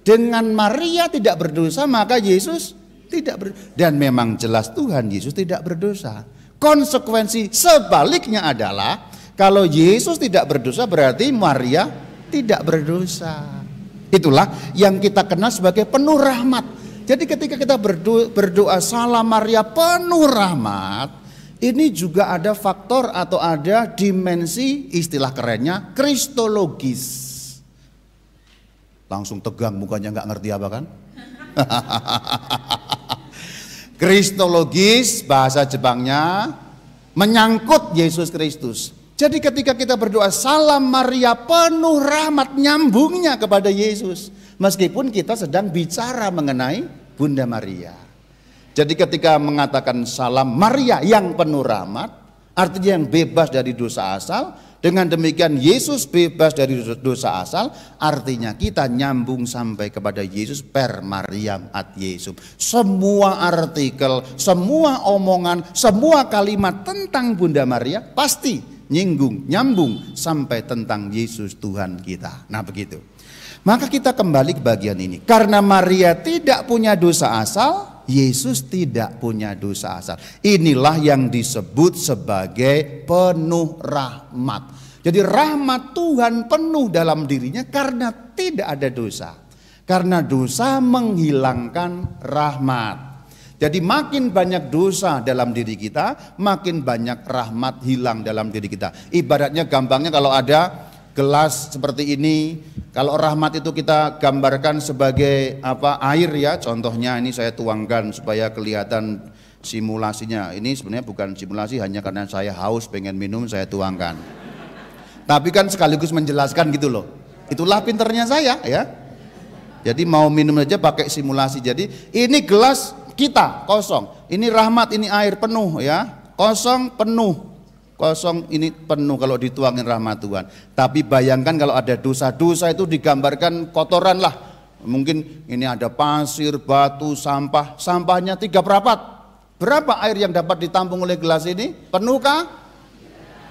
Dengan Maria tidak berdosa, maka Yesus tidak berdosa. Dan memang jelas Tuhan Yesus tidak berdosa. Konsekuensi sebaliknya adalah kalau Yesus tidak berdosa berarti Maria tidak berdosa. Itulah yang kita kenal sebagai penuh rahmat. Jadi ketika kita berdoa salam Maria penuh rahmat, ini juga ada faktor atau ada dimensi, istilah kerennya kristologis. Langsung tegang mukanya, nggak ngerti apa kan? Kristologis bahasa Jepangnya menyangkut Yesus Kristus. Jadi ketika kita berdoa salam Maria penuh rahmat, nyambungnya kepada Yesus. Meskipun kita sedang bicara mengenai Bunda Maria. Jadi ketika mengatakan salam Maria yang penuh rahmat, artinya yang bebas dari dosa asal. Dengan demikian Yesus bebas dari dosa asal, artinya kita nyambung sampai kepada Yesus per Mariam ad Yesum. Semua artikel, semua omongan, semua kalimat tentang Bunda Maria pasti nyambung sampai tentang Yesus Tuhan kita. Nah begitu. Maka kita kembali ke bagian ini. Karena Maria tidak punya dosa asal, Yesus tidak punya dosa asal. Inilah yang disebut sebagai penuh rahmat. Jadi rahmat Tuhan penuh dalam dirinya karena tidak ada dosa. Karena dosa menghilangkan rahmat. Jadi makin banyak dosa dalam diri kita, makin banyak rahmat hilang dalam diri kita. Ibaratnya gampangnya kalau ada gelas seperti ini, kalau rahmat itu kita gambarkan sebagai air ya, contohnya ini saya tuangkan supaya kelihatan simulasinya. Ini sebenarnya bukan simulasi, hanya karena saya haus pengen minum saya tuangkan. Tapi kan sekaligus menjelaskan gitu loh. Itulah pinternya saya ya. Jadi mau minum aja pakai simulasi. Jadi ini gelas kita kosong, ini rahmat, ini air penuh ya, kosong penuh. Kosong ini penuh kalau dituangin rahmat Tuhan. Tapi bayangkan kalau ada dosa-dosa itu digambarkan kotoran lah. Mungkin ini ada pasir, batu, sampah. Sampahnya 3 perapat. Berapa air yang dapat ditampung oleh gelas ini? Penuhkah?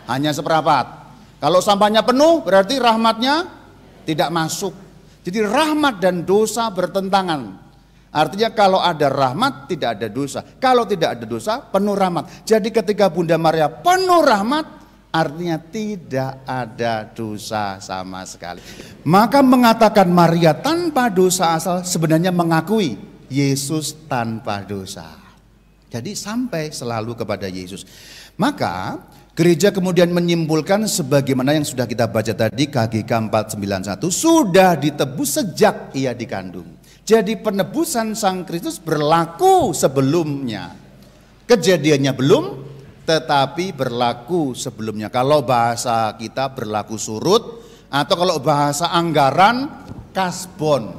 Hanya seperapat. Kalau sampahnya penuh berarti rahmatnya tidak masuk. Jadi rahmat dan dosa bertentangan. Artinya kalau ada rahmat tidak ada dosa. Kalau tidak ada dosa penuh rahmat. Jadi ketika Bunda Maria penuh rahmat, artinya tidak ada dosa sama sekali. Maka mengatakan Maria tanpa dosa asal sebenarnya mengakui Yesus tanpa dosa. Jadi sampai selalu kepada Yesus. Maka gereja kemudian menyimpulkan sebagaimana yang sudah kita baca tadi, KGK 491 sudah ditebus sejak ia dikandung. Jadi penebusan Sang Kristus berlaku sebelumnya. Kejadiannya belum, tetapi berlaku sebelumnya. Kalau bahasa kita berlaku surut, atau kalau bahasa anggaran kasbon.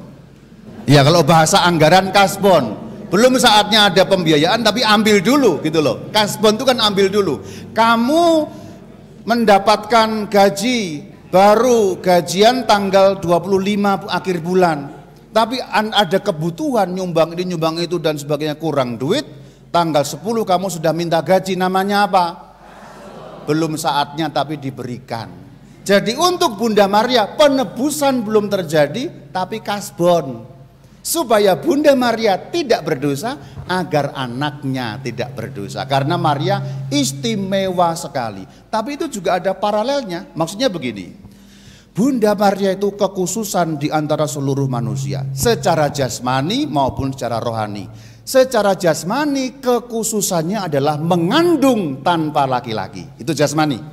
Ya kalau bahasa anggaran kasbon. Belum saatnya ada pembiayaan tapi ambil dulu gitu loh. Kasbon itu kan ambil dulu. Kamu mendapatkan gaji baru, gajian tanggal 25 akhir bulan. Tapi ada kebutuhan nyumbang ini nyumbang itu dan sebagainya, kurang duit, tanggal 10 kamu sudah minta gaji, namanya apa? Belum saatnya tapi diberikan. Jadi untuk Bunda Maria penebusan belum terjadi tapi kasbon. Supaya Bunda Maria tidak berdosa agar anaknya tidak berdosa. Karena Maria istimewa sekali. Tapi itu juga ada paralelnya, maksudnya begini. Bunda Maria itu kekhususan di antara seluruh manusia, secara jasmani maupun secara rohani. Secara jasmani kekhususannya adalah mengandung tanpa laki-laki. Itu jasmani.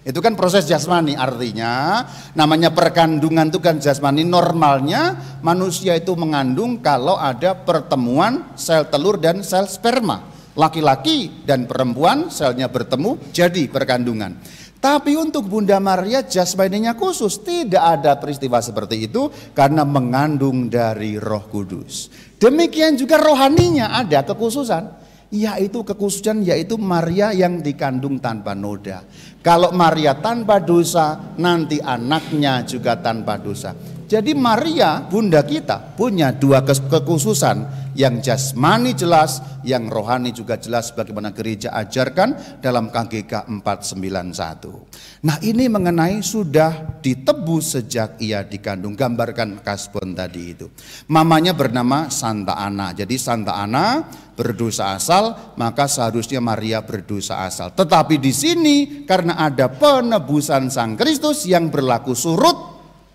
Itu kan proses jasmani, artinya namanya perkandungan itu kan jasmani. Normalnya manusia itu mengandung kalau ada pertemuan sel telur dan sel sperma. Laki-laki dan perempuan selnya bertemu jadi perkandungan. Tapi untuk Bunda Maria jasmaninya khusus, tidak ada peristiwa seperti itu karena mengandung dari Roh Kudus. Demikian juga rohaninya ada kekhususan, yaitu kekhususan yaitu Maria yang dikandung tanpa noda. Kalau Maria tanpa dosa, nanti anaknya juga tanpa dosa. Jadi Maria, Bunda kita, punya dua kekhususan. Yang jasmani jelas, yang rohani juga jelas bagaimana gereja ajarkan dalam KGK 491. Nah ini mengenai sudah ditebus sejak ia dikandung, gambarkan kasbon tadi itu. Mamanya bernama Santa Ana, jadi Santa Ana berdosa asal, maka seharusnya Maria berdosa asal. Tetapi di sini karena ada penebusan Sang Kristus yang berlaku surut,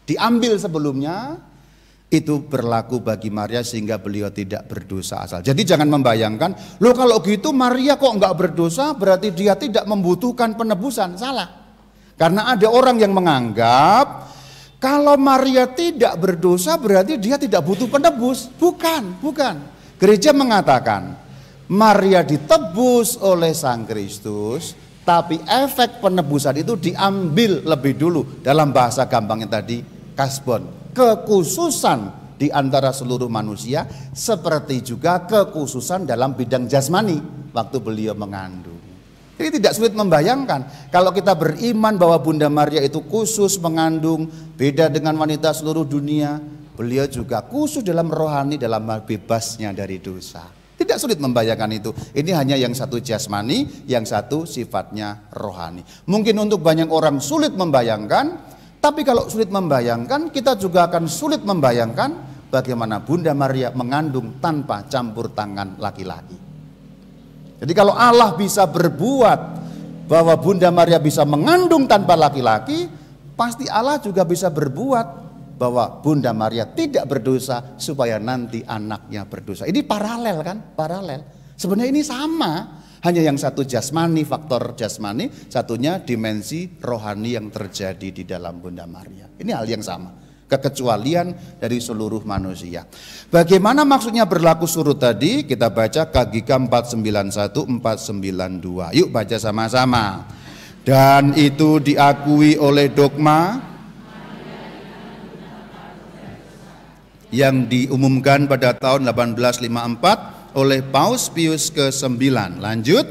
diambil sebelumnya, itu berlaku bagi Maria sehingga beliau tidak berdosa asal. Jadi jangan membayangkan, loh kalau gitu Maria kok enggak berdosa berarti dia tidak membutuhkan penebusan. Salah. Karena ada orang yang menganggap kalau Maria tidak berdosa berarti dia tidak butuh penebus. Bukan. Gereja mengatakan Maria ditebus oleh Sang Kristus, tapi efek penebusan itu diambil lebih dulu. Dalam bahasa gampangnya tadi kasbon, kekhususan di antara seluruh manusia, seperti juga kekhususan dalam bidang jasmani waktu beliau mengandung. Jadi tidak sulit membayangkan kalau kita beriman bahwa Bunda Maria itu khusus mengandung, beda dengan wanita seluruh dunia, beliau juga khusus dalam rohani, dalam bebasnya dari dosa. Tidak sulit membayangkan itu. Ini hanya yang satu jasmani, yang satu sifatnya rohani. Mungkin untuk banyak orang sulit membayangkan, tapi kalau sulit membayangkan, kita juga akan sulit membayangkan bagaimana Bunda Maria mengandung tanpa campur tangan laki-laki. Jadi kalau Allah bisa berbuat bahwa Bunda Maria bisa mengandung tanpa laki-laki, pasti Allah juga bisa berbuat bahwa Bunda Maria tidak berdosa supaya nanti anaknya berdosa. Ini paralel kan? Paralel. Sebenarnya ini sama, hanya yang satu jasmani, faktor jasmani, satunya dimensi rohani yang terjadi di dalam Bunda Maria. Ini hal yang sama, kekecualian dari seluruh manusia. Bagaimana maksudnya berlaku surut tadi? Kita baca KGK 491 492. Yuk baca sama-sama. Dan itu diakui oleh dogma yang diumumkan pada tahun 1854 oleh Paus Pius ke-9. Lanjut,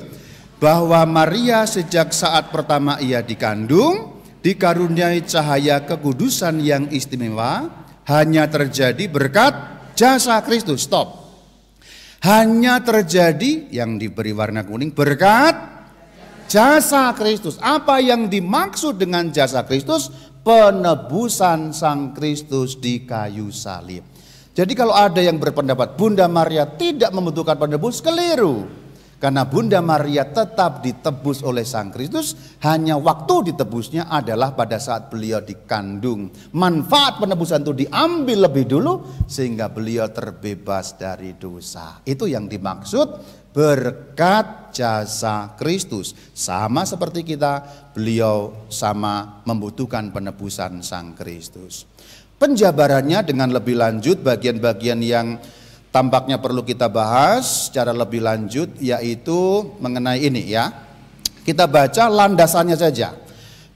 bahwa Maria sejak saat pertama ia dikandung dikaruniai cahaya kekudusan yang istimewa, hanya terjadi berkat jasa Kristus. Stop. Hanya terjadi, yang diberi warna kuning, berkat jasa Kristus. Apa yang dimaksud dengan jasa Kristus? Penebusan Sang Kristus di kayu salib. Jadi kalau ada yang berpendapat Bunda Maria tidak membutuhkan penebus, keliru. Karena Bunda Maria tetap ditebus oleh Sang Kristus, hanya waktu ditebusnya adalah pada saat beliau dikandung. Manfaat penebusan itu diambil lebih dulu sehingga beliau terbebas dari dosa. Itu yang dimaksud berkat jasa Kristus. Sama seperti kita, beliau sama membutuhkan penebusan Sang Kristus. Penjabarannya dengan lebih lanjut, bagian-bagian yang tampaknya perlu kita bahas secara lebih lanjut, yaitu mengenai ini ya. Kita baca landasannya saja.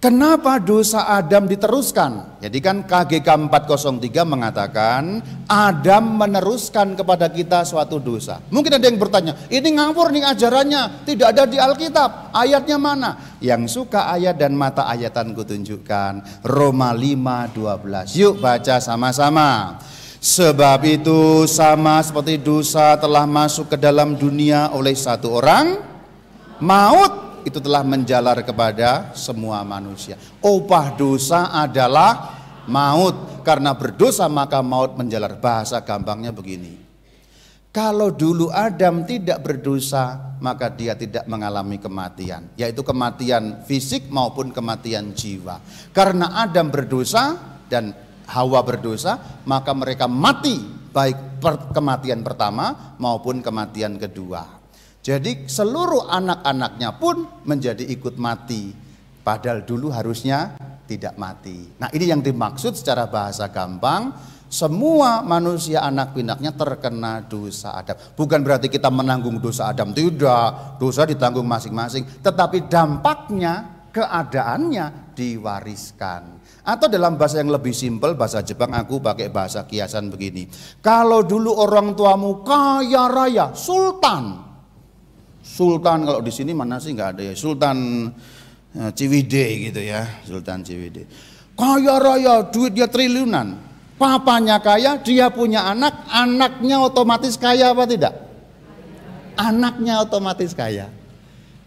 Kenapa dosa Adam diteruskan? Jadi kan KGK 403 mengatakan Adam meneruskan kepada kita suatu dosa. Mungkin ada yang bertanya, ini ngawur nih ajarannya, tidak ada di Alkitab, ayatnya mana? Yang suka ayat dan mata ayatan kutunjukkan. Roma 5:12. Yuk baca sama-sama. Sebab itu sama seperti dosa telah masuk ke dalam dunia oleh satu orang, maut itu telah menjalar kepada semua manusia. Upah dosa adalah maut. Karena berdosa maka maut menjalar. Bahasa gampangnya begini. Kalau dulu Adam tidak berdosa, maka dia tidak mengalami kematian. Yaitu kematian fisik maupun kematian jiwa. Karena Adam berdosa dan Hawa berdosa, maka mereka mati. Baik kematian pertama maupun kematian kedua. Jadi seluruh anak-anaknya pun menjadi ikut mati. Padahal dulu harusnya tidak mati. Nah ini yang dimaksud secara bahasa gampang. Semua manusia anak pinaknya terkena dosa Adam. Bukan berarti kita menanggung dosa Adam. Tidak, dosa ditanggung masing-masing. Tetapi dampaknya, keadaannya diwariskan. Atau dalam bahasa yang lebih simpel, bahasa Jepang, aku pakai bahasa kiasan begini. Kalau dulu orang tuamu kaya raya, sultan. Sultan kalau di sini mana sih nggak ada ya, Sultan Ciwidey gitu ya, Sultan Ciwidey. Kaya raya, duit dia triliunan. Papanya kaya, dia punya anak, anaknya otomatis kaya apa tidak? Anaknya otomatis kaya.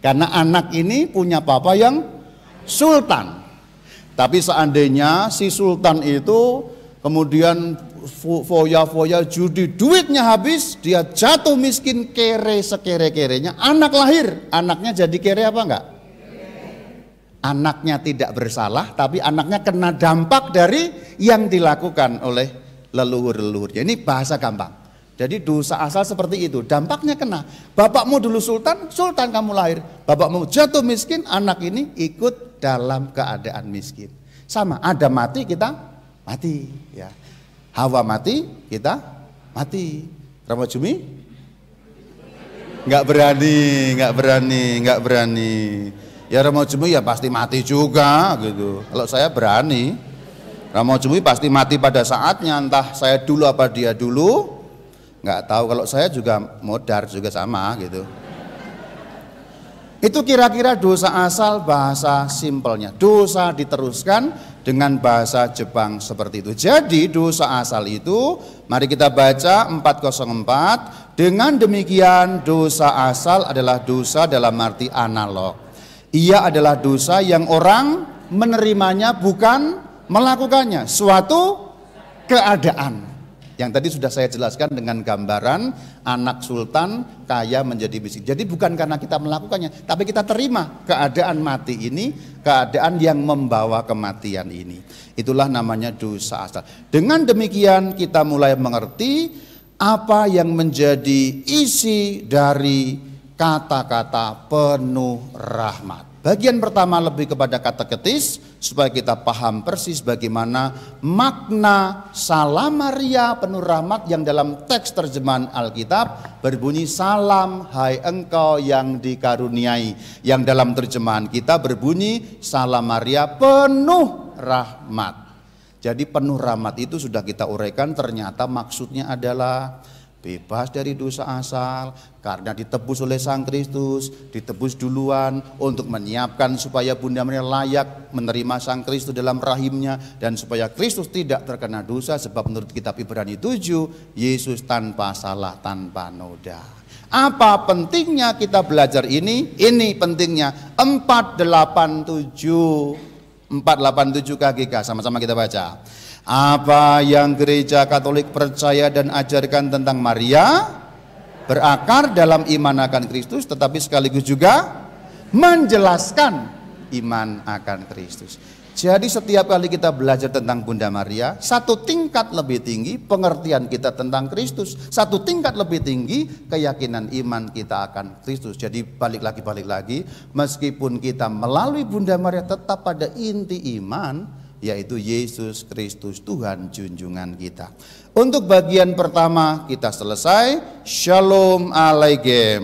Karena anak ini punya papa yang sultan. Tapi seandainya si sultan itu kemudian foya-foya judi, duitnya habis, dia jatuh miskin, kere sekere-kerenya, anak lahir, anaknya jadi kere apa enggak? Anaknya tidak bersalah, tapi anaknya kena dampak dari yang dilakukan oleh leluhur-leluhurnya. Ini bahasa gampang. Jadi dosa asal seperti itu, dampaknya kena. Bapakmu dulu sultan, sultan kamu lahir. Bapakmu jatuh miskin, anak ini ikut dalam keadaan miskin. Sama, Adam mati, kita mati ya. Hawa mati, kita mati. Rama Jumi? Nggak berani. Ya Rama Jumi ya pasti mati juga gitu. Kalau saya berani. Romo Jumi pasti mati pada saatnya, entah saya dulu apa dia dulu, nggak tahu. Kalau saya juga modar juga sama gitu. Itu kira-kira dosa asal bahasa simpelnya. Dosa diteruskan dengan bahasa Jepang seperti itu. Jadi dosa asal itu, mari kita baca 404. Dengan demikian dosa asal adalah dosa dalam arti analog. Ia adalah dosa yang orang menerimanya bukan melakukannya, suatu keadaan. Yang tadi sudah saya jelaskan dengan gambaran anak sultan kaya menjadi miskin. Jadi bukan karena kita melakukannya, tapi kita terima keadaan mati ini, keadaan yang membawa kematian ini. Itulah namanya dosa asal. Dengan demikian kita mulai mengerti apa yang menjadi isi dari kata-kata penuh rahmat. Bagian pertama lebih kepada kateketis supaya kita paham persis bagaimana makna Salam Maria penuh rahmat yang dalam teks terjemahan Alkitab berbunyi salam hai engkau yang dikaruniai. Yang dalam terjemahan kita berbunyi salam Maria penuh rahmat. Jadi penuh rahmat itu sudah kita uraikan, ternyata maksudnya adalah bebas dari dosa asal karena ditebus oleh Sang Kristus, ditebus duluan untuk menyiapkan supaya Bunda Maria layak menerima Sang Kristus dalam rahimnya, dan supaya Kristus tidak terkena dosa, sebab menurut kitab Ibrani 7 Yesus tanpa salah, tanpa noda. Apa pentingnya kita belajar ini? Ini pentingnya 487 KGK, sama-sama kita baca. Apa yang gereja Katolik percaya dan ajarkan tentang Maria berakar dalam iman akan Kristus, tetapi sekaligus juga menjelaskan iman akan Kristus. Jadi setiap kali kita belajar tentang Bunda Maria, satu tingkat lebih tinggi pengertian kita tentang Kristus, satu tingkat lebih tinggi keyakinan iman kita akan Kristus. Jadi balik lagi, meskipun kita melalui Bunda Maria tetap pada inti iman, yaitu Yesus Kristus Tuhan junjungan kita. Untuk bagian pertama kita selesai. Shalom Alaikum.